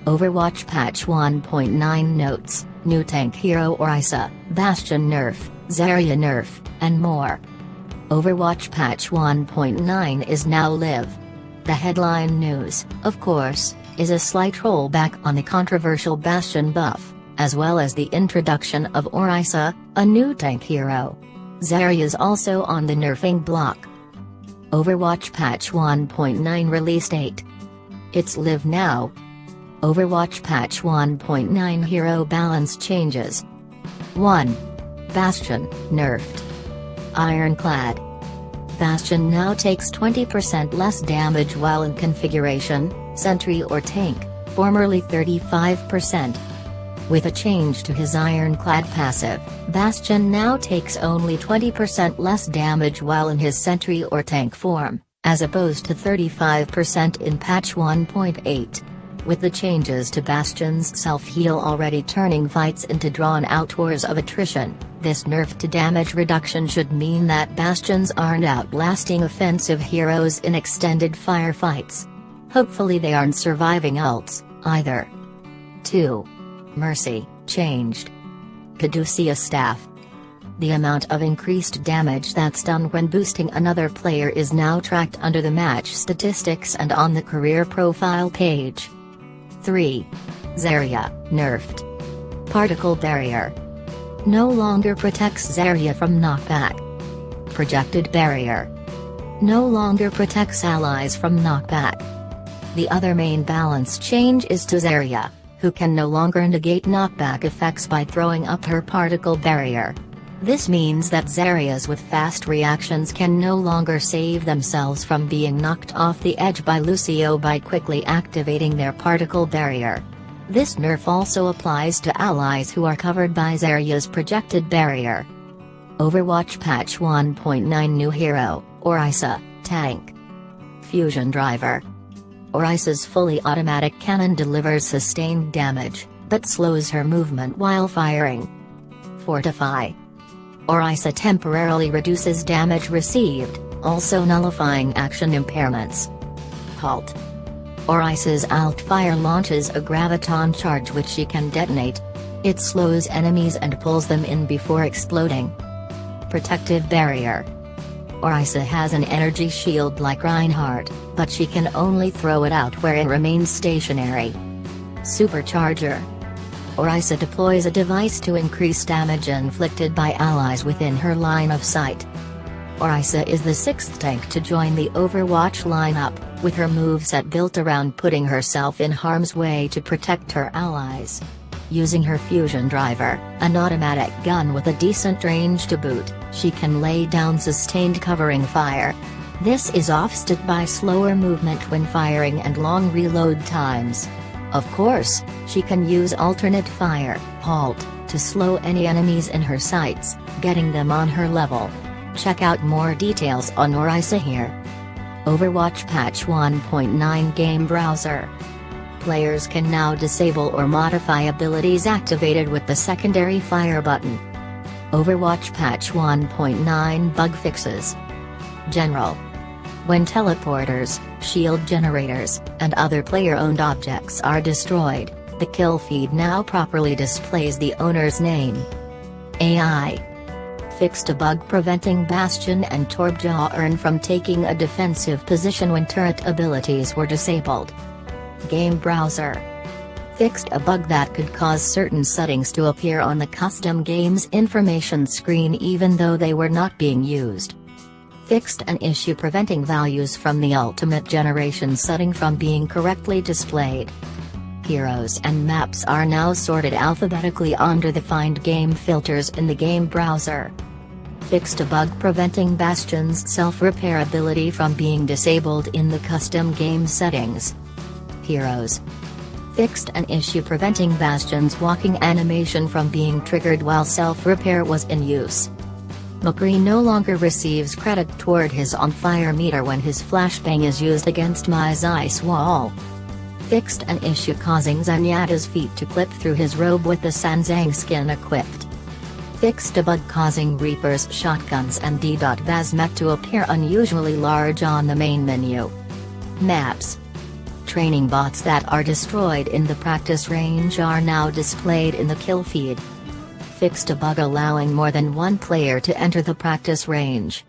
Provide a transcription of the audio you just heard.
Overwatch Patch 1.9 notes, new tank hero Orisa, Bastion nerf, Zarya nerf, and more. Overwatch Patch 1.9 is now live. The headline news, of course, is a slight rollback on the controversial Bastion buff, as well as the introduction of Orisa, a new tank hero. Zarya is also on the nerfing block. Overwatch Patch 1.9 release date. It's live now. Overwatch Patch 1.9 hero balance changes. 1. Bastion, nerfed. Ironclad. Bastion now takes 20% less damage while in configuration, sentry or tank, formerly 35%. With a change to his Ironclad passive, Bastion now takes only 20% less damage while in his sentry or tank form, as opposed to 35% in patch 1.8. With the changes to Bastion's self-heal already turning fights into drawn-out wars of attrition, this nerf to damage reduction should mean that Bastions aren't outlasting offensive heroes in extended firefights. Hopefully they aren't surviving ults, either. 2. Mercy, changed. Caduceus staff. The amount of increased damage that's done when boosting another player is now tracked under the match statistics and on the career profile page. 3. Zarya, nerfed. Particle barrier. No longer protects Zarya from knockback. Projected barrier. No longer protects allies from knockback. The other main balance change is to Zarya, who can no longer negate knockback effects by throwing up her particle barrier. This means that Zaryas with fast reactions can no longer save themselves from being knocked off the edge by Lucio by quickly activating their particle barrier. This nerf also applies to allies who are covered by Zarya's projected barrier. Overwatch Patch 1.9 new hero, Orisa, tank. Fusion driver. Orisa's fully automatic cannon delivers sustained damage, but slows her movement while firing. Fortify. Orisa temporarily reduces damage received, also nullifying action impairments. Halt. Orisa's alt fire launches a graviton charge which she can detonate. It slows enemies and pulls them in before exploding. Protective barrier. Orisa has an energy shield like Reinhardt, but she can only throw it out where it remains stationary. Supercharger. Orisa deploys a device to increase damage inflicted by allies within her line of sight. Orisa is the 6th tank to join the Overwatch lineup, with her moveset built around putting herself in harm's way to protect her allies. Using her fusion driver, an automatic gun with a decent range to boot, she can lay down sustained covering fire. This is offset by slower movement when firing and long reload times. Of course, she can use alternate fire, halt, to slow any enemies in her sights, getting them on her level. Check out more details on Orisa here. Overwatch Patch 1.9 Game Browser. Players can now disable or modify abilities activated with the secondary fire button. Overwatch Patch 1.9 Bug fixes. General. When teleporters, shield generators, and other player-owned objects are destroyed, the kill feed now properly displays the owner's name. AI. Fixed a bug preventing Bastion and Torbjorn from taking a defensive position when turret abilities were disabled. Game Browser. Fixed a bug that could cause certain settings to appear on the custom game's information screen even though they were not being used. Fixed an issue preventing values from the ultimate generation setting from being correctly displayed. Heroes and maps are now sorted alphabetically under the Find Game filters in the game browser. Fixed a bug preventing Bastion's self-repair ability from being disabled in the custom game settings. Heroes. Fixed an issue preventing Bastion's walking animation from being triggered while self-repair was in use. McCree no longer receives credit toward his on-fire meter when his flashbang is used against Mai's ice wall. Fixed an issue causing Zenyatta's feet to clip through his robe with the Sanzang skin equipped. Fixed a bug causing Reaper's shotguns and D.Vazmet to appear unusually large on the main menu. Maps. Training bots that are destroyed in the practice range are now displayed in the kill feed. Fixed a bug allowing more than one player to enter the practice range.